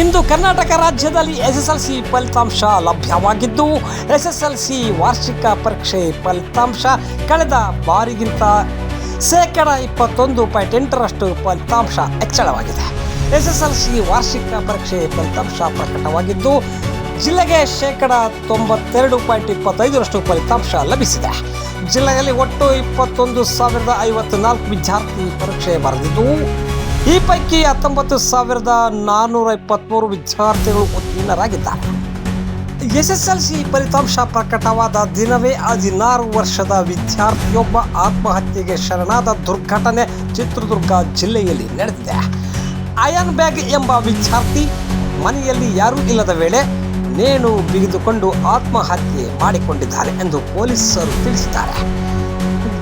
ಇಂದು ಕರ್ನಾಟಕ ರಾಜ್ಯದಲ್ಲಿ ಎಸ್ಎಸ್ಎಲ್ಸಿ ಫಲಿತಾಂಶ ಲಭ್ಯವಾಗಿದ್ದು, ಎಸ್ಎಸ್ಎಲ್ಸಿ ವಾರ್ಷಿಕ ಪರೀಕ್ಷೆ ಫಲಿತಾಂಶ ಕಳೆದ ಬಾರಿಗಿಂತ 21.8% ಫಲಿತಾಂಶ ಹೆಚ್ಚಳವಾಗಿದೆ. ಎಸ್ಎಸ್ಎಲ್ಸಿ ವಾರ್ಷಿಕ ಪರೀಕ್ಷೆ ಫಲಿತಾಂಶ ಪ್ರಕಟವಾಗಿದ್ದು, ಜಿಲ್ಲೆಗೆ 92.25% ಫಲಿತಾಂಶ ಲಭಿಸಿದೆ. ಜಿಲ್ಲೆಯಲ್ಲಿ ಒಟ್ಟು 21,054 ವಿದ್ಯಾರ್ಥಿ ಪರೀಕ್ಷೆ ಬರೆದಿದ್ದು, ಈ ಪೈಕಿ 19,423 ವಿದ್ಯಾರ್ಥಿಗಳು ಉತ್ತೀರ್ಣರಾಗಿದ್ದಾರೆ. ಎಸ್ಎಸ್ಎಲ್ಸಿ ಫಲಿತಾಂಶ ಪ್ರಕಟವಾದ ದಿನವೇ 16 ವರ್ಷದ ವಿದ್ಯಾರ್ಥಿಯೊಬ್ಬ ಆತ್ಮಹತ್ಯೆಗೆ ಶರಣಾದ ದುರ್ಘಟನೆ ಚಿತ್ರದುರ್ಗ ಜಿಲ್ಲೆಯಲ್ಲಿ ನಡೆದಿದೆ. ಅಯಾನ್ ಬ್ಯಾಗ್ ಎಂಬ ವಿದ್ಯಾರ್ಥಿ ಮನೆಯಲ್ಲಿ ಯಾರೂ ಇಲ್ಲದ ವೇಳೆ ನೇಣು ಬಿಗಿದುಕೊಂಡು ಆತ್ಮಹತ್ಯೆ ಮಾಡಿಕೊಂಡಿದ್ದಾನೆ ಎಂದು ಪೊಲೀಸರು ತಿಳಿಸಿದ್ದಾರೆ.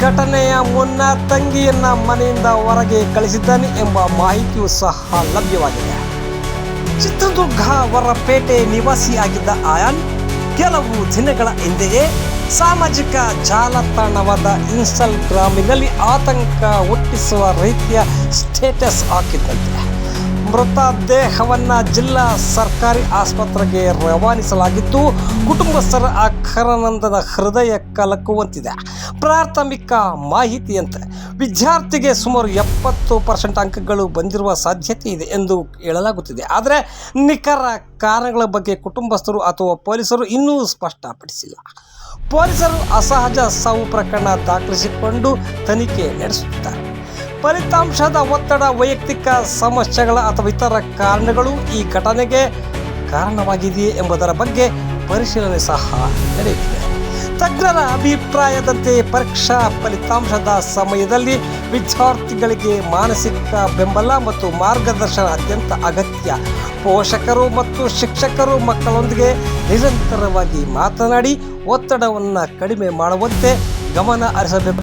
ಘಟನೆಯ ಮುನ್ನ ತಂಗಿಯನ್ನ ಮನೆಯಿಂದ ಹೊರಗೆ ಕಳಿಸಿದ್ದಾನೆ ಎಂಬ ಮಾಹಿತಿಯೂ ಸಹ ಲಭ್ಯವಾಗಿದೆ. ಚಿತ್ರದುರ್ಗ ಹೊರಪೇಟೆ ನಿವಾಸಿಯಾಗಿದ್ದ ಅಯಾನ್ ಕೆಲವು ದಿನಗಳ ಹಿಂದೆಯೇ ಸಾಮಾಜಿಕ ಜಾಲತಾಣವಾದ ಇನ್ಸ್ಟಾಗ್ರಾಮಿನಲ್ಲಿ ಆತಂಕ ಹುಟ್ಟಿಸುವ ರೀತಿಯ ಸ್ಟೇಟಸ್ ಹಾಕಿದ್ದಂತೆ. ಮೃತ ದೇಹವನ್ನು ಜಿಲ್ಲಾ ಸರ್ಕಾರಿ ಆಸ್ಪತ್ರೆಗೆ ರವಾನಿಸಲಾಗಿದ್ದು, ಕುಟುಂಬಸ್ಥರ ಆಕ್ರಂದನ ಹೃದಯ ಕಲಕುವಂತಿದೆ. ಪ್ರಾಥಮಿಕ ಮಾಹಿತಿಯಂತೆ ವಿದ್ಯಾರ್ಥಿಗೆ ಸುಮಾರು 70% ಅಂಕಗಳು ಬಂದಿರುವ ಸಾಧ್ಯತೆ ಇದೆ ಎಂದು ಹೇಳಲಾಗುತ್ತಿದೆ. ಆದರೆ ನಿಖರ ಕಾರಣಗಳ ಬಗ್ಗೆ ಕುಟುಂಬಸ್ಥರು ಅಥವಾ ಪೊಲೀಸರು ಇನ್ನೂ ಸ್ಪಷ್ಟಪಡಿಸಿಲ್ಲ. ಪೊಲೀಸರು ಅಸಹಜ ಸಾವು ಪ್ರಕರಣ ದಾಖಲಿಸಿಕೊಂಡು ತನಿಖೆ ನಡೆಸುತ್ತಿದ್ದಾರೆ. ಫಲಿತಾಂಶದ ಒತ್ತಡ, ವೈಯಕ್ತಿಕ ಸಮಸ್ಯೆಗಳ ಅಥವಾ ಇತರ ಕಾರಣಗಳು ಈ ಘಟನೆಗೆ ಕಾರಣವಾಗಿದೆಯೇ ಎಂಬುದರ ಬಗ್ಗೆ ಪರಿಶೀಲನೆ ಸಹ ನಡೆಯುತ್ತಿದೆ. ತಜ್ಞರ ಅಭಿಪ್ರಾಯದಂತೆ ಪರೀಕ್ಷಾ ಫಲಿತಾಂಶದ ಸಮಯದಲ್ಲಿ ವಿದ್ಯಾರ್ಥಿಗಳಿಗೆ ಮಾನಸಿಕ ಬೆಂಬಲ ಮತ್ತು ಮಾರ್ಗದರ್ಶನ ಅತ್ಯಂತ ಅಗತ್ಯ. ಪೋಷಕರು ಮತ್ತು ಶಿಕ್ಷಕರು ಮಕ್ಕಳೊಂದಿಗೆ ನಿರಂತರವಾಗಿ ಮಾತನಾಡಿ ಒತ್ತಡವನ್ನು ಕಡಿಮೆ ಮಾಡುವಂತೆ ಗಮನ ಹರಿಸಬೇಕು.